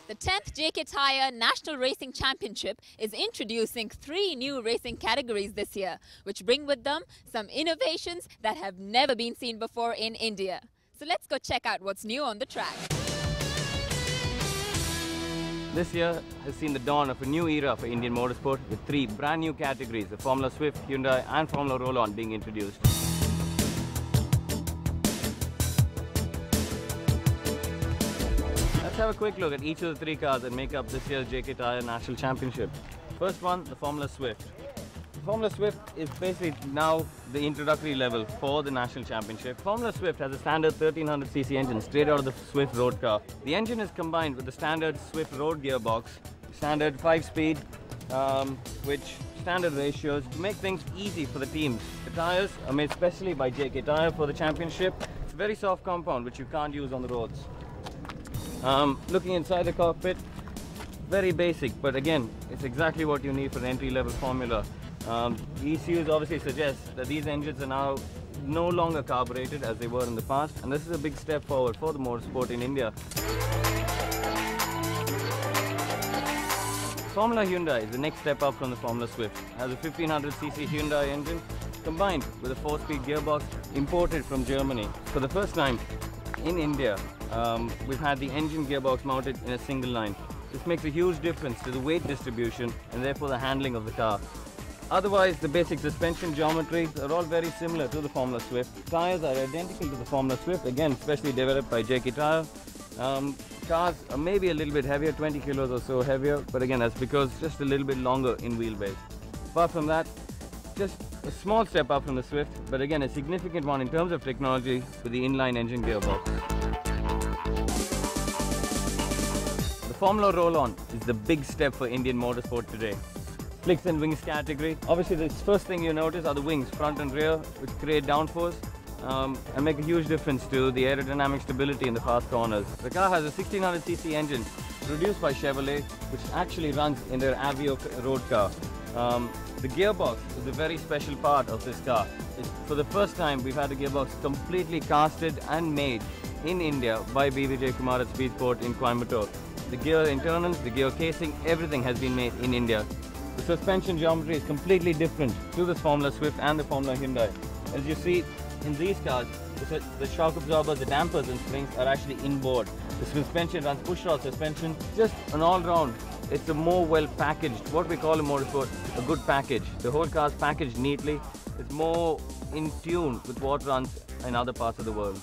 The 10th JK Tyre National Racing Championship is introducing 3 new racing categories this year, which bring with them some innovations that have never been seen before in India. So let's go check out what's new on the track. This year has seen the dawn of a new era for Indian motorsport with 3 brand new categories, the Formula Swift, Hyundai and Formula Roll-On being introduced. Let's have a quick look at each of the 3 cars that make up this year's JK Tyre National Championship. First one, the Formula Swift. The Formula Swift is basically now the introductory level for the National Championship. Formula Swift has a standard 1300cc engine straight out of the Swift road car. The engine is combined with the standard Swift road gearbox, standard 5-speed, which standard ratios to make things easy for the teams. The tyres are made specially by JK Tyre for the championship. It's a very soft compound which you can't use on the roads. Looking inside the cockpit, very basic, but again, it's exactly what you need for an entry-level formula. The ECUs obviously suggest that these engines are now no longer carbureted as they were in the past, and this is a big step forward for the motorsport in India. Formula Hyundai is the next step up from the Formula Swift. It has a 1500cc Hyundai engine combined with a 4-speed gearbox imported from Germany. For the first time in India, we've had the engine gearbox mounted in a single line. This makes a huge difference to the weight distribution and therefore the handling of the car. Otherwise, the basic suspension geometries are all very similar to the Formula Swift. Tyres are identical to the Formula Swift, again specially developed by JK Tyre. Cars are maybe a little bit heavier, 20 kilos or so heavier, but again that's because just a little bit longer in wheelbase. Apart from that, just a small step up from the Swift, but again a significant one in terms of technology with the inline engine gearbox. The Formula Roll-On is the big step for Indian motorsport today. Flicks and wings category. Obviously the first thing you notice are the wings, front and rear, which create downforce and make a huge difference to the aerodynamic stability in the fast corners. The car has a 1600cc engine produced by Chevrolet, which actually runs in their Aveo road car. The gearbox is a very special part of this car. For the first time, we've had the gearbox completely casted and made in India by BVJ Kumar at Speedport in Coimbatore. The gear internals, the gear casing, everything has been made in India. The suspension geometry is completely different to this Formula Swift and the Formula Hyundai. As you see in these cars, the shock absorbers, the dampers and springs are actually inboard. The suspension runs push-rod suspension, just an all-round. It's a more well-packaged, what we call in motorsport, a good package. The whole car is packaged neatly. It's more in tune with what runs in other parts of the world.